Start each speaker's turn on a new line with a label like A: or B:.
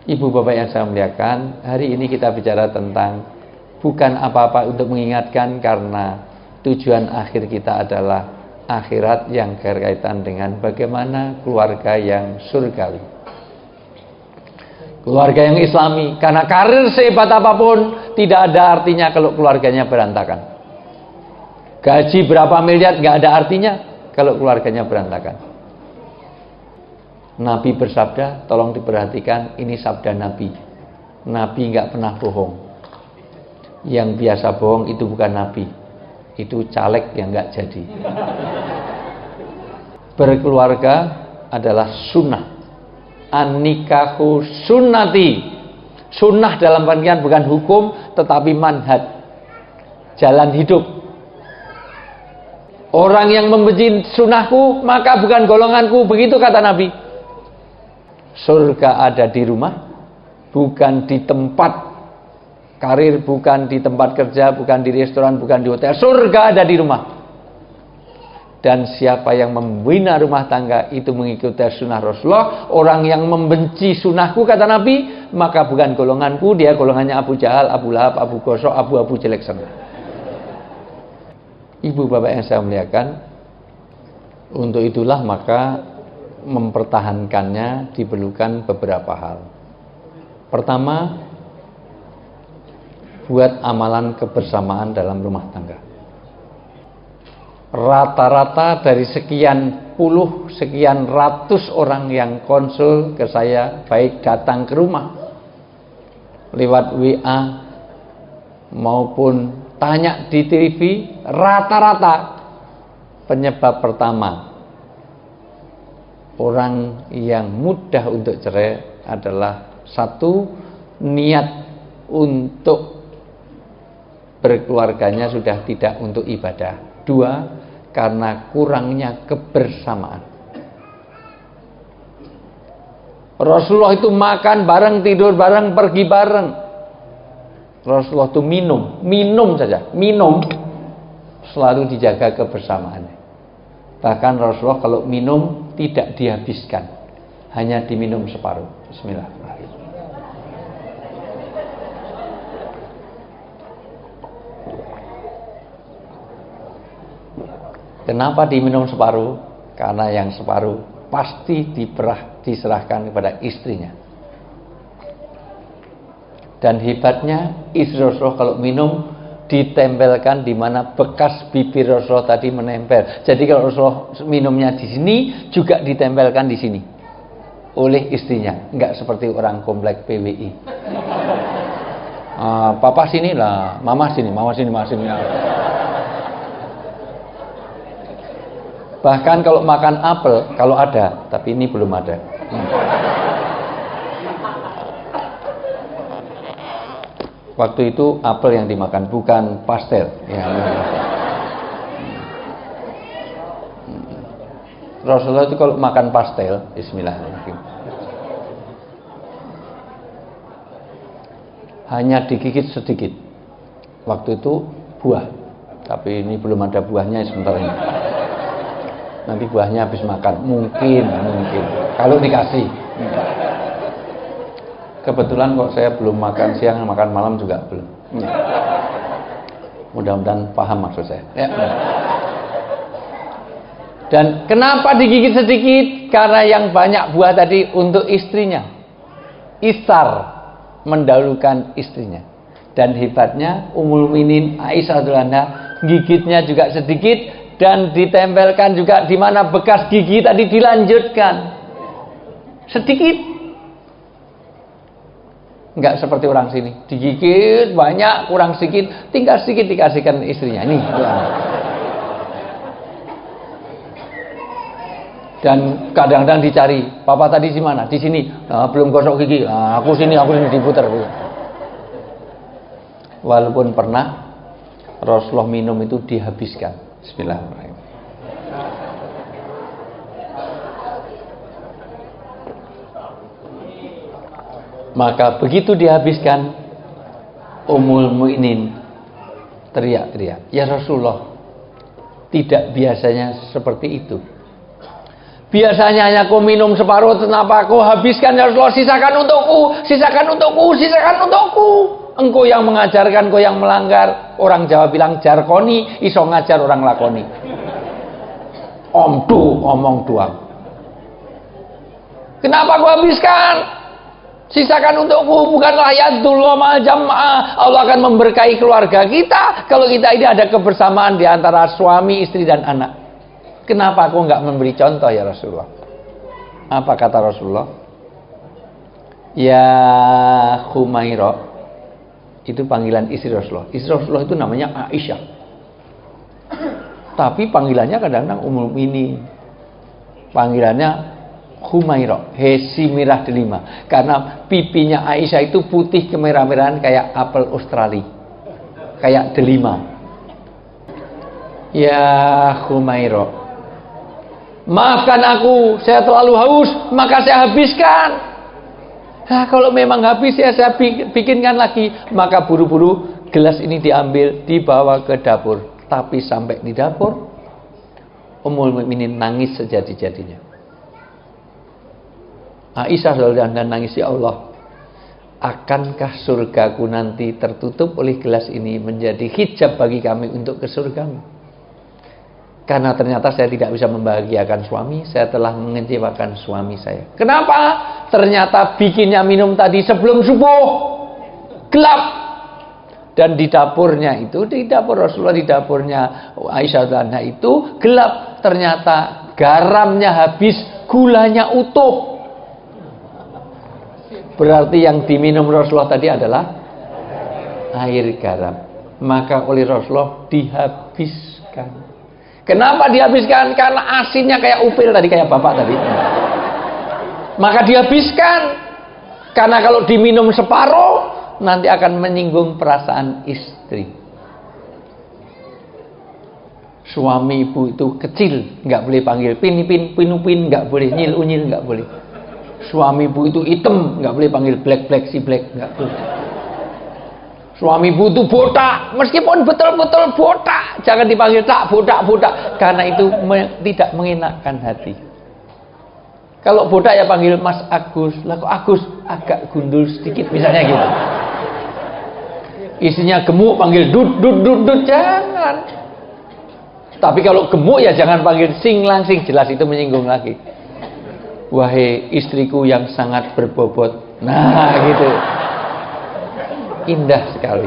A: Ibu bapak yang saya muliakan, hari ini kita bicara tentang bukan apa-apa untuk mengingatkan, karena tujuan akhir kita adalah akhirat yang berkaitan dengan bagaimana keluarga yang surgawi, keluarga yang islami. Karena karir sehebat apapun tidak ada artinya kalau keluarganya berantakan. Gaji berapa miliar nggak ada artinya kalau keluarganya berantakan. Nabi bersabda, tolong diperhatikan, ini sabda Nabi. Nabi nggak pernah bohong. Yang biasa bohong itu bukan Nabi, itu caleg yang nggak jadi. Berkeluarga adalah sunnah. An-nikahu sunnati. Sunnah dalam artian bukan hukum, tetapi manhaj, jalan hidup. Orang yang membenci sunnahku, maka bukan golonganku, begitu kata Nabi. Surga ada di rumah, bukan di tempat karir, bukan di tempat kerja, bukan di restoran, bukan di hotel. Surga ada di rumah. Dan siapa yang membina rumah tangga itu mengikuti sunnah Rasulullah. Orang yang membenci sunnahku, kata Nabi, maka bukan golonganku, dia golongannya Abu Jahal, Abu Lahab, Abu Gosok, Abu jelek sana. Ibu bapak yang saya muliakan, untuk itulah maka mempertahankannya diperlukan beberapa hal. Pertama, buat amalan kebersamaan dalam rumah tangga. Rata-rata dari sekian puluh, sekian ratus orang yang konsul ke saya, baik datang ke rumah lewat WA maupun tanya di TV, rata-rata penyebab pertama orang yang mudah untuk cerai adalah satu, niat untuk berkeluarganya sudah tidak untuk ibadah. Dua, karena kurangnya kebersamaan. Rasulullah itu makan bareng, tidur bareng, pergi bareng. Rasulullah itu minum saja, selalu dijaga kebersamaannya. Bahkan Rasulullah kalau minum tidak dihabiskan, hanya diminum separuh. Bismillahirrahmanirrahim. Kenapa diminum separuh? Karena yang separuh pasti diserahkan kepada istrinya. Dan hebatnya istri Rasulullah kalau minum ditempelkan di mana bekas bibir Rasulullah tadi menempel. Jadi kalau Rasulullah minumnya di sini, juga ditempelkan di sini oleh istrinya. Enggak seperti orang komplek PWI. Papa sini lah, mama sini, mama sini. Bahkan kalau makan apel, kalau ada, tapi ini belum ada. Waktu itu apel yang dimakan, bukan pastel. Rasulullah itu kalau makan pastel, bismillahirrahmanirrahim, hanya digigit sedikit. Waktu itu buah, tapi ini belum ada buahnya sebentar ini. Nanti buahnya habis makan, mungkin kalau dikasih. Kebetulan kok saya belum makan siang, makan malam juga belum. Mudah-mudahan paham maksud saya. Ya. Dan kenapa digigit sedikit? Karena yang banyak buah tadi untuk istrinya. Isar, mendahulukan istrinya. Dan hebatnya Ummul Mukminin Aisyah radhiyallahu anha, gigitnya juga sedikit dan ditempelkan juga di mana bekas gigi tadi, dilanjutkan sedikit. Enggak seperti orang sini, digigit banyak, kurang sedikit, tinggal sedikit dikasihkan istrinya. Ini. Dan kadang-kadang dicari, papa tadi di mana? Di sini. Belum gosok gigi. Aku sini diputar. Walaupun pernah Rasulullah minum itu dihabiskan. Bismillahirrahmanirrahim. Maka begitu dihabiskan, Ummul Mukminin teriak-teriak, "Ya Rasulullah, tidak biasanya seperti itu. Biasanya hanya kau minum separuh, kenapa kau habiskan ya Rasulullah? Sisakan untukku, sisakan untukku, sisakan untukku. Engkau yang mengajarkan, kau yang melanggar. Orang Jawa bilang jarkoni, iso ngajar orang lakoni. Omong doang. Kenapa kau habiskan? Sisakan untukku, bukanlah yadullah ma'al jam'ah. Allah akan memberkahi keluarga kita kalau kita ini ada kebersamaan di antara suami, istri dan anak. Kenapa aku nggak memberi contoh ya Rasulullah? Apa kata Rasulullah? Ya Khumairah. Itu panggilan istri Rasulullah. Istri Rasulullah itu namanya Aisyah. Tapi panggilannya kadang-kadang Ummul Mukminin. Panggilannya Khumairah, Hesi merah delima. Karena pipinya Aisyah itu putih kemerah-merahan kayak apel Australia. Kayak delima. Ya Khumairah, maafkan aku, saya terlalu haus, maka saya habiskan. Nah, kalau memang habis ya saya bikinkan lagi. Maka buru-buru gelas ini diambil, dibawa ke dapur. Tapi sampai di dapur, Ummul Mukminin nangis sejadi-jadinya. Aisyah dan nangis, ya Allah, akankah surgaku nanti tertutup oleh gelas ini menjadi hijab bagi kami untuk ke surgamu? Karena ternyata saya tidak bisa membahagiakan suami, saya telah mengecewakan suami saya. Kenapa? Ternyata bikinnya minum tadi sebelum subuh, gelap. Dan di dapurnya itu, di dapur Rasulullah, di dapurnya Aisyah anha itu gelap. Ternyata garamnya habis, gulanya utuh. Berarti yang diminum Rasulullah tadi adalah air garam. Maka oleh Rasulullah dihabiskan. Kenapa dihabiskan? Karena asinnya kayak upil tadi, kayak bapak tadi. Maka dihabiskan. Karena kalau diminum separuh, nanti akan menyinggung perasaan istri. Suami ibu itu kecil, nggak boleh panggil pinipin, pinupin, nggak boleh nyil-unyil, nggak boleh. Suami ibu itu hitam, nggak boleh panggil black, si black, nggak boleh. Suami ibu itu botak, meskipun betul-betul botak, jangan dipanggil tak botak, karena itu tidak mengenakkan hati. Kalau botak ya panggil Mas Agus, lah kok Agus agak gundul sedikit misalnya gitu. Istrinya gemuk panggil dud, jangan. Tapi kalau gemuk ya jangan panggil sing langsing, jelas itu menyinggung lagi. Wahai istriku yang sangat berbobot, nah gitu. Indah sekali.